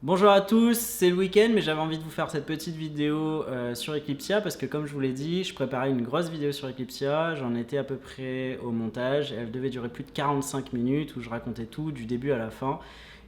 Bonjour à tous, c'est le week-end mais j'avais envie de vous faire cette petite vidéo sur Eclipsia parce que comme je vous l'ai dit, je préparais une grosse vidéo sur Eclipsia, j'en étais à peu près au montage, elle devait durer plus de 45 minutes où je racontais tout du début à la fin.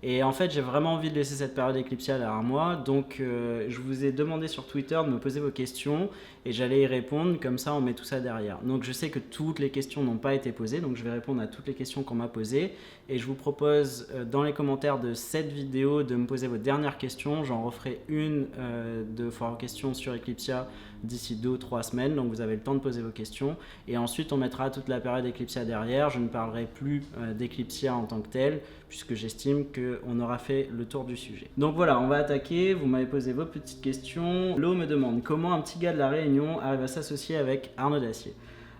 Et en fait, j'ai vraiment envie de laisser cette période Eclipsia derrière moi. Donc, je vous ai demandé sur Twitter de me poser vos questions et j'allais y répondre. Comme ça, on met tout ça derrière. Donc, je sais que toutes les questions n'ont pas été posées. Donc, je vais répondre à toutes les questions qu'on m'a posées. Et je vous propose dans les commentaires de cette vidéo de me poser vos dernières questions. J'en referai une de foire questions sur Eclipsia d'ici 2 ou 3 semaines. Donc, vous avez le temps de poser vos questions. Et ensuite, on mettra toute la période Eclipsia derrière. Je ne parlerai plus d'Eclipsia en tant que tel, puisque j'estime qu'on aura fait le tour du sujet. Donc voilà, on va attaquer. Vous m'avez posé vos petites questions. Lo me demande comment un petit gars de la Réunion arrive à s'associer avec Arnaud Dacier.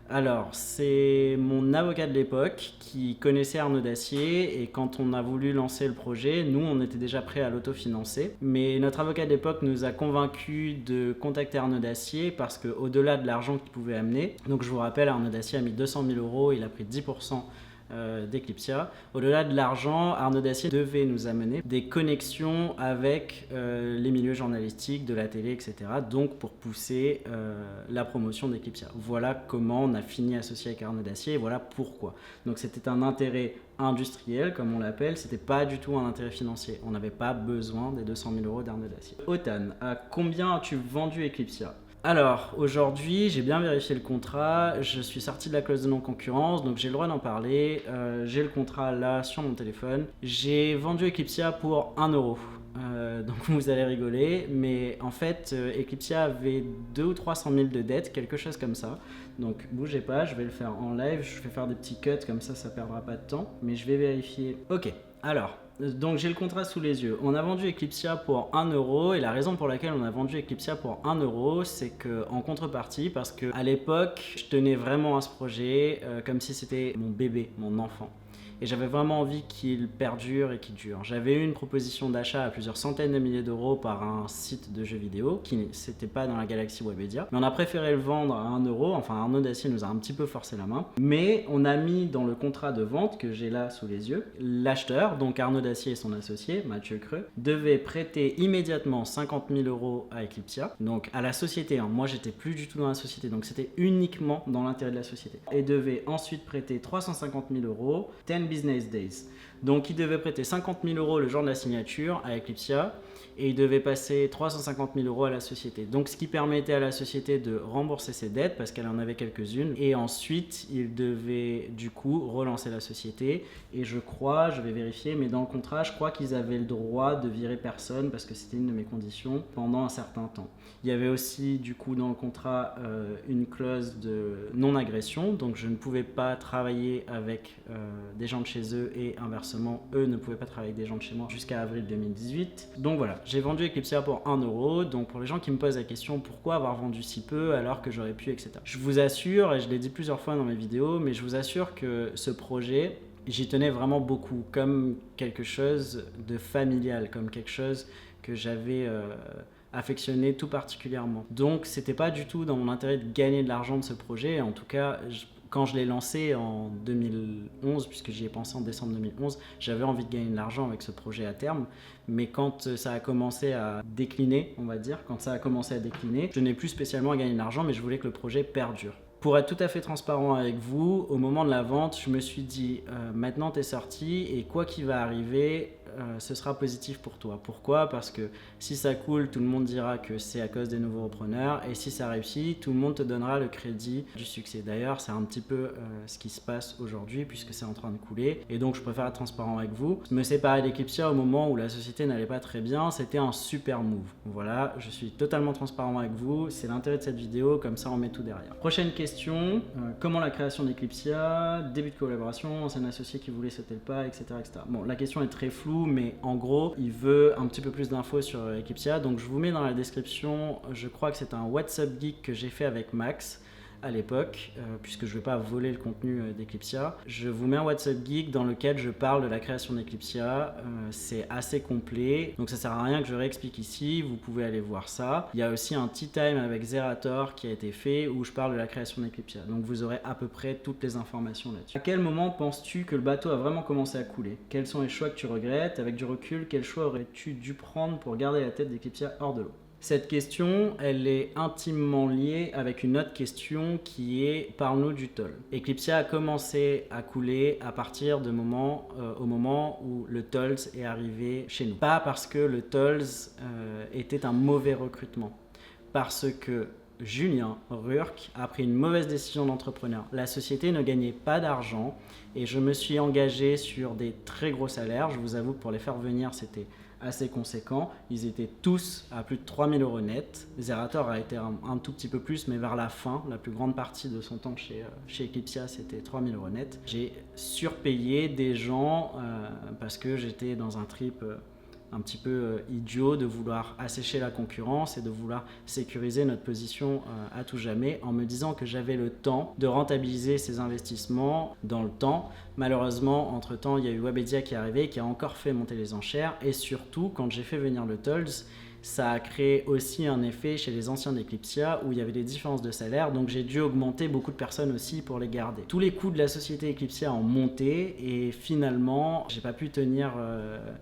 Alors, c'est mon avocat de l'époque qui connaissait Arnaud Dacier et quand on a voulu lancer le projet, nous, on était déjà prêts à l'autofinancer. Mais notre avocat de l'époque nous a convaincus de contacter Arnaud Dacier parce qu'au-delà de l'argent qu'il pouvait amener, donc je vous rappelle, Arnaud Dacier a mis 200 000 euros, il a pris 10% d'Eclipsia. Au-delà de l'argent, Arnaud Dacier devait nous amener des connexions avec les milieux journalistiques, de la télé, etc. Donc pour pousser la promotion d'Eclipsia. Voilà comment on a fini associé avec Arnaud Dacier et voilà pourquoi. Donc c'était un intérêt industriel, comme on l'appelle, c'était pas du tout un intérêt financier. On n'avait pas besoin des 200 000 euros d'Arnaud Dacier. Otan, à combien as-tu vendu Eclipsia ? Alors, aujourd'hui, j'ai bien vérifié le contrat, je suis sorti de la clause de non-concurrence, donc j'ai le droit d'en parler. J'ai le contrat là sur mon téléphone. J'ai vendu Eclipsia pour 1 euro. Donc vous allez rigoler, mais en fait, Eclipsia avait 200 ou 300 000 de dettes, quelque chose comme ça. Donc bougez pas, je vais le faire en live, je vais faire des petits cuts, comme ça perdra pas de temps. Mais je vais vérifier. Ok, alors, donc j'ai le contrat sous les yeux. On a vendu Eclipsia pour 1 euro et la raison pour laquelle on a vendu Eclipsia pour 1 euro, c'est qu'en contrepartie, parce qu'à l'époque, je tenais vraiment à ce projet comme si c'était mon bébé, mon enfant. Et j'avais vraiment envie qu'il perdure et qu'il dure. J'avais eu une proposition d'achat à plusieurs centaines de milliers d'euros par un site de jeux vidéo qui n'était pas dans la galaxie Webedia. Mais on a préféré le vendre à 1 euro. Enfin, Arnaud Dacier nous a un petit peu forcé la main. Mais on a mis dans le contrat de vente que j'ai là sous les yeux, l'acheteur, donc Arnaud Dacier et son associé, Mathieu Creux, devait prêter immédiatement 50 000 euros à Eclipsia. Donc à la société, hein. Moi j'étais plus du tout dans la société, donc c'était uniquement dans l'intérêt de la société. Et devait ensuite prêter 350 000 euros, 10 business days. Donc il devait prêter 50 000 euros le jour de la signature à Eclipsia et il devait passer 350 000 euros à la société. Donc ce qui permettait à la société de rembourser ses dettes parce qu'elle en avait quelques-unes et ensuite il devait du coup relancer la société et je crois, je vais vérifier, mais dans le contrat je crois qu'ils avaient le droit de virer personne parce que c'était une de mes conditions pendant un certain temps. Il y avait aussi du coup dans le contrat une clause de non-agression, donc je ne pouvais pas travailler avec des gens de chez eux et inversement eux ne pouvaient pas travailler avec des gens de chez moi jusqu'à avril 2018. Donc voilà, j'ai vendu Eclipsia pour 1 euro, donc pour les gens qui me posent la question pourquoi avoir vendu si peu alors que j'aurais pu, etc. Je vous assure, et je l'ai dit plusieurs fois dans mes vidéos, mais je vous assure que ce projet, j'y tenais vraiment beaucoup, comme quelque chose de familial, comme quelque chose que j'avais affectionné tout particulièrement. Donc c'était pas du tout dans mon intérêt de gagner de l'argent de ce projet, en tout cas quand je l'ai lancé en 2011, puisque j'y ai pensé en décembre 2011, j'avais envie de gagner de l'argent avec ce projet à terme, mais quand ça a commencé à décliner, on va dire, je n'ai plus spécialement à gagner de l'argent, mais je voulais que le projet perdure. Pour être tout à fait transparent avec vous, au moment de la vente, je me suis dit maintenant t'es sorti et quoi qu'il va arriver, ce sera positif pour toi. Pourquoi ? Parce que si ça coule, tout le monde dira que c'est à cause des nouveaux repreneurs et si ça réussit, tout le monde te donnera le crédit du succès. D'ailleurs, c'est un petit peu ce qui se passe aujourd'hui puisque c'est en train de couler et donc je préfère être transparent avec vous. Me séparer d'Eclipsia au moment où la société n'allait pas très bien, c'était un super move. Voilà, je suis totalement transparent avec vous, c'est l'intérêt de cette vidéo, comme ça on met tout derrière. Prochaine question, comment la création d'Eclipsia, début de collaboration, ancien associé qui voulait sauter le pas, etc., etc. Bon, la question est très floue, mais en gros, il veut un petit peu plus d'infos sur Eclipsia, donc je vous mets dans la description, je crois que c'est un WhatsApp Geek que j'ai fait avec Max. à l'époque, puisque je ne vais pas voler le contenu d'Eclipsia. Je vous mets un WhatsApp Geek dans lequel je parle de la création d'Eclipsia. C'est assez complet, donc ça sert à rien que je réexplique ici, vous pouvez aller voir ça. Il y a aussi un tea time avec Zerator qui a été fait où je parle de la création d'Eclipsia, donc vous aurez à peu près toutes les informations là-dessus. À quel moment penses-tu que le bateau a vraiment commencé à couler? Quels sont les choix que tu regrettes? Avec du recul, quel choix aurais-tu dû prendre pour garder la tête d'Eclipsia hors de l'eau? Cette question, elle est intimement liée avec une autre question qui est « Parle-nous du toll ». Eclipsia a commencé à couler à partir au moment où le tolls est arrivé chez nous. Pas parce que le tolls était un mauvais recrutement, parce que Julien Rurk a pris une mauvaise décision d'entrepreneur. La société ne gagnait pas d'argent et je me suis engagé sur des très gros salaires. Je vous avoue que pour les faire venir, c'était assez conséquent. Ils étaient tous à plus de 3 000 € net. Zerator a été un tout petit peu plus, mais vers la fin, la plus grande partie de son temps chez Eclipsia, c'était 3 000 € net. J'ai surpayé des gens parce que j'étais dans un trip un petit peu idiot de vouloir assécher la concurrence et de vouloir sécuriser notre position à tout jamais en me disant que j'avais le temps de rentabiliser ces investissements dans le temps. Malheureusement, entre-temps, il y a eu Webedia qui est arrivé, qui a encore fait monter les enchères et surtout, quand j'ai fait venir le tolls, ça a créé aussi un effet chez les anciens d'Eclipsia où il y avait des différences de salaire, donc j'ai dû augmenter beaucoup de personnes aussi pour les garder. Tous les coûts de la société Eclipsia ont monté et finalement, j'ai pas pu tenir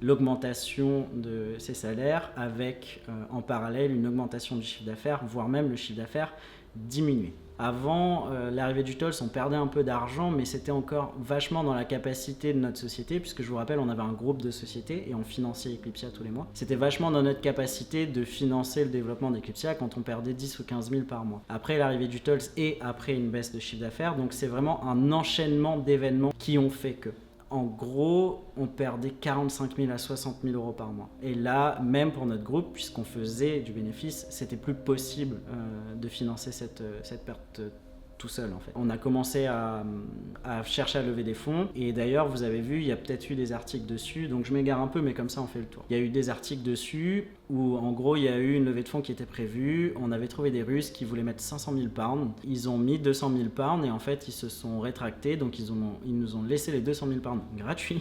l'augmentation de ces salaires avec en parallèle une augmentation du chiffre d'affaires, voire même le chiffre d'affaires diminuer. Avant l'arrivée du tolls, on perdait un peu d'argent, mais c'était encore vachement dans la capacité de notre société, puisque je vous rappelle, on avait un groupe de sociétés et on finançait Eclipsia tous les mois. C'était vachement dans notre capacité de financer le développement d'Eclipsia quand on perdait 10 ou 15 000 par mois. Après l'arrivée du tolls et après une baisse de chiffre d'affaires, donc c'est vraiment un enchaînement d'événements qui ont fait que. En gros, on perdait 45 000 à 60 000 € par mois. Et là, même pour notre groupe, puisqu'on faisait du bénéfice, c'était plus possible de financer cette perte tout seul en fait. On a commencé à chercher à lever des fonds et d'ailleurs vous avez vu il y a peut-être eu des articles dessus, donc je m'égare un peu mais comme ça on fait le tour. Il y a eu des articles dessus où en gros il y a eu une levée de fonds qui était prévue, on avait trouvé des Russes qui voulaient mettre 500 000 pounds, ils ont mis 200 000 pounds et en fait ils se sont rétractés, donc ils nous ont laissé les 200 000 pounds gratuits.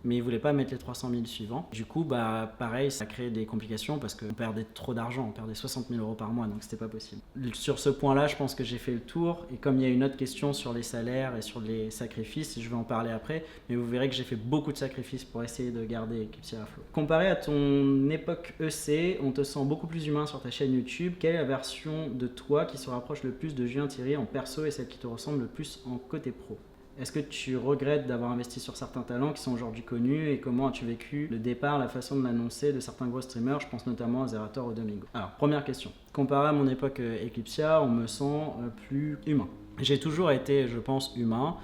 Mais ils ne voulaient pas mettre les 300 000 suivants. Du coup, pareil, ça a créé des complications parce qu'on perdait trop d'argent, on perdait 60 000 € par mois, donc c'était pas possible. Sur ce point-là, je pense que j'ai fait le tour. Et comme il y a une autre question sur les salaires et sur les sacrifices, je vais en parler après, mais vous verrez que j'ai fait beaucoup de sacrifices pour essayer de garder Eclipsia à flot. Comparé à ton époque EC, on te sent beaucoup plus humain sur ta chaîne YouTube. Quelle est la version de toi qui se rapproche le plus de Julien Thierry en perso et celle qui te ressemble le plus en côté pro? Est-ce que tu regrettes d'avoir investi sur certains talents qui sont aujourd'hui connus et comment as-tu vécu le départ, la façon de l'annoncer de certains gros streamers? Je pense notamment à Zerator ou Domingo. Alors, première question. Comparé à mon époque Eclipsia, on me sent plus humain. J'ai toujours été, je pense, humain.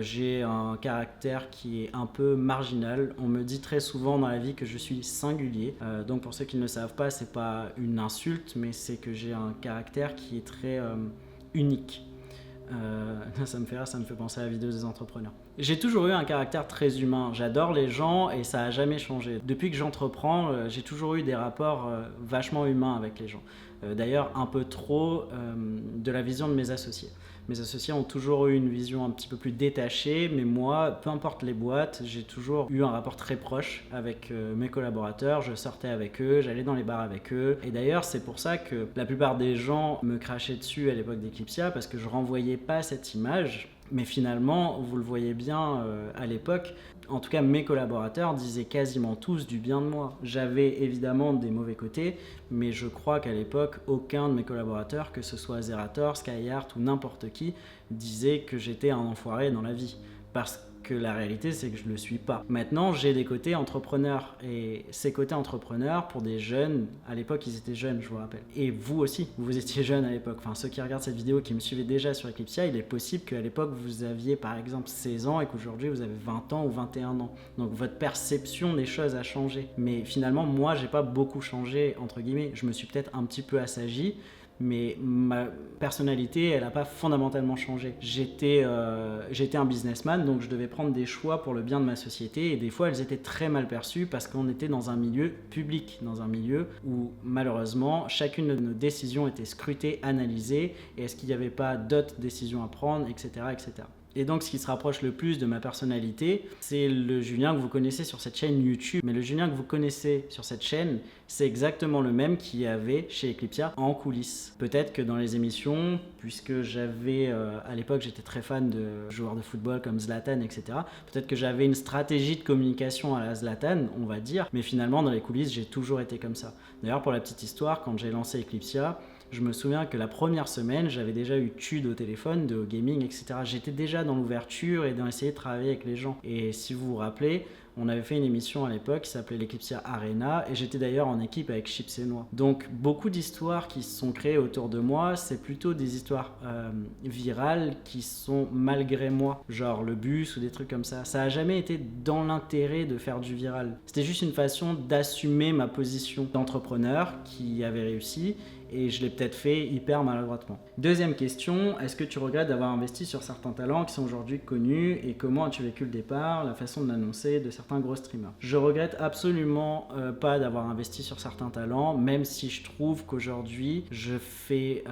J'ai un caractère qui est un peu marginal. On me dit très souvent dans la vie que je suis singulier. Donc pour ceux qui ne le savent pas, c'est pas une insulte, mais c'est que j'ai un caractère qui est très unique. Ça me fait rire, ça me fait penser à la vidéo des entrepreneurs. J'ai toujours eu un caractère très humain, j'adore les gens et ça n'a jamais changé. Depuis que j'entreprends, j'ai toujours eu des rapports vachement humains avec les gens. D'ailleurs, un peu trop de la vision de mes associés. Mes associés ont toujours eu une vision un petit peu plus détachée, mais moi, peu importe les boîtes, j'ai toujours eu un rapport très proche avec mes collaborateurs. Je sortais avec eux, j'allais dans les bars avec eux. Et d'ailleurs, c'est pour ça que la plupart des gens me crachaient dessus à l'époque d'Eclipsia, parce que je renvoyais pas cette image. Mais finalement, vous le voyez bien à l'époque, en tout cas mes collaborateurs disaient quasiment tous du bien de moi. J'avais évidemment des mauvais côtés, mais je crois qu'à l'époque, aucun de mes collaborateurs, que ce soit Zerator, Skyheart ou n'importe qui, disait que j'étais un enfoiré dans la vie. Parce que la réalité, c'est que je ne le suis pas. Maintenant, j'ai des côtés entrepreneurs. Et ces côtés entrepreneurs, pour des jeunes, à l'époque, ils étaient jeunes, je vous rappelle. Et vous aussi, vous étiez jeunes à l'époque. Enfin, ceux qui regardent cette vidéo, qui me suivaient déjà sur Eclipsia, il est possible qu'à l'époque, vous aviez par exemple 16 ans et qu'aujourd'hui, vous avez 20 ans ou 21 ans. Donc, votre perception des choses a changé. Mais finalement, moi, j'ai pas beaucoup changé, entre guillemets. Je me suis peut-être un petit peu assagi, mais ma personnalité, elle n'a pas fondamentalement changé. J'étais un businessman, donc je devais prendre des choix pour le bien de ma société, et des fois elles étaient très mal perçues parce qu'on était dans un milieu public, dans un milieu où malheureusement chacune de nos décisions était scrutée, analysée, et est-ce qu'il n'y avait pas d'autres décisions à prendre, etc., etc. Et donc ce qui se rapproche le plus de ma personnalité, c'est le Julien que vous connaissez sur cette chaîne YouTube. Mais le Julien que vous connaissez sur cette chaîne, c'est exactement le même qu'il y avait chez Eclipsia en coulisses. Peut-être que dans les émissions, puisque j'avais, à l'époque j'étais très fan de joueurs de football comme Zlatan, etc. Peut-être que j'avais une stratégie de communication à la Zlatan, on va dire. Mais finalement dans les coulisses, j'ai toujours été comme ça. D'ailleurs pour la petite histoire, quand j'ai lancé Eclipsia, je me souviens que la première semaine, j'avais déjà eu Tude au téléphone, de gaming, etc. J'étais déjà dans l'ouverture et dans essayer de travailler avec les gens. Et si vous vous rappelez, on avait fait une émission à l'époque qui s'appelait l'Eclipsia Arena, et j'étais d'ailleurs en équipe avec Chips et Noix. Donc beaucoup d'histoires qui se sont créées autour de moi, c'est plutôt des histoires virales qui sont malgré moi, genre le bus ou des trucs comme ça. Ça a jamais été dans l'intérêt de faire du viral. C'était juste une façon d'assumer ma position d'entrepreneur qui avait réussi, et je l'ai peut-être fait hyper maladroitement. Deuxième question, est-ce que tu regrettes d'avoir investi sur certains talents qui sont aujourd'hui connus, et comment as-tu vécu le départ, la façon de l'annoncer de certains gros streamers? Je regrette absolument pas d'avoir investi sur certains talents, même si je trouve qu'aujourd'hui je fais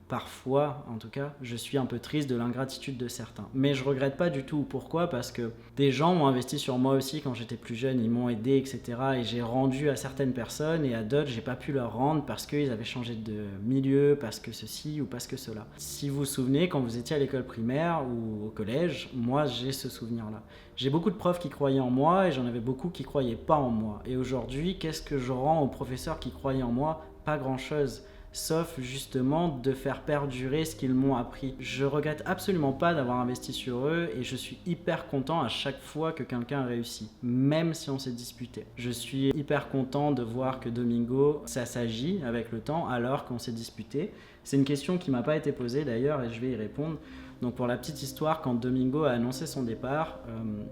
parfois, en tout cas, je suis un peu triste de l'ingratitude de certains. Mais je regrette pas du tout. Pourquoi? Parce que des gens ont investi sur moi aussi quand j'étais plus jeune, ils m'ont aidé, etc. Et j'ai rendu à certaines personnes, et à d'autres j'ai pas pu leur rendre parce qu'ils avaient changé de milieu, parce que ceci ou parce que cela. Si vous vous souvenez, quand vous étiez à l'école primaire ou au collège, moi j'ai ce souvenir-là. J'ai beaucoup de profs qui croyaient en moi, et j'en avais beaucoup qui croyaient pas en moi. Et aujourd'hui, qu'est-ce que je rends aux professeurs qui croyaient en moi? Pas grand-chose. Sauf justement de faire perdurer ce qu'ils m'ont appris. Je regrette absolument pas d'avoir investi sur eux, et je suis hyper content à chaque fois que quelqu'un réussit, même si on s'est disputé. Je suis hyper content de voir que Domingo, ça s'agit avec le temps alors qu'on s'est disputé. C'est une question qui m'a pas été posée d'ailleurs, et je vais y répondre. Donc pour la petite histoire, quand Domingo a annoncé son départ,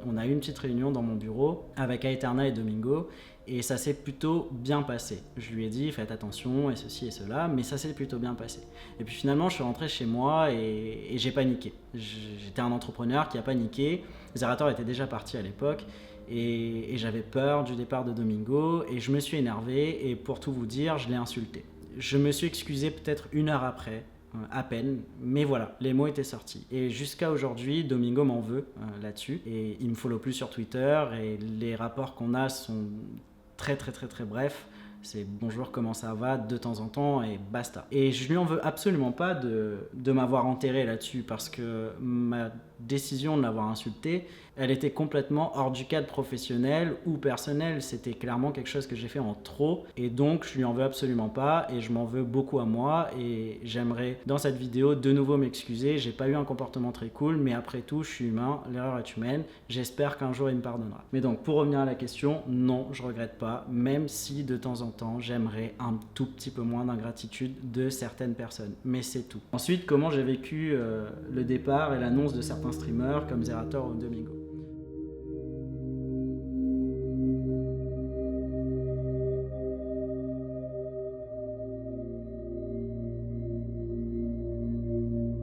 on a eu une petite réunion dans mon bureau avec Aeterna et Domingo, et ça s'est plutôt bien passé. Je lui ai dit faites attention et ceci et cela, mais ça s'est plutôt bien passé. Et puis finalement je suis rentré chez moi et j'ai paniqué. J'étais un entrepreneur qui a paniqué, Zerator était déjà parti à l'époque, et j'avais peur du départ de Domingo, et je me suis énervé, et pour tout vous dire, je l'ai insulté. Je me suis excusé peut-être 1 heure après, à peine, mais voilà, les mots étaient sortis. Et jusqu'à aujourd'hui, Domingo m'en veut là-dessus, et il me follow plus sur Twitter, et les rapports qu'on a sont très brefs. C'est bonjour, comment ça va, de temps en temps, et basta. Et je lui en veux absolument pas de m'avoir enterré là-dessus, parce que ma décision de l'avoir insulté, elle était complètement hors du cadre professionnel ou personnel. C'était clairement quelque chose que j'ai fait en trop, et donc je lui en veux absolument pas, et je m'en veux beaucoup à moi, et j'aimerais dans cette vidéo de nouveau m'excuser. J'ai pas eu un comportement très cool, mais après tout je suis humain, l'erreur est humaine, j'espère qu'un jour il me pardonnera. Mais donc pour revenir à la question, non, je regrette pas, même si de temps en temps j'aimerais un tout petit peu moins d'ingratitude de certaines personnes, mais c'est tout. Ensuite, comment j'ai vécu le départ et l'annonce de certains streamers comme Zerator ou Domingo.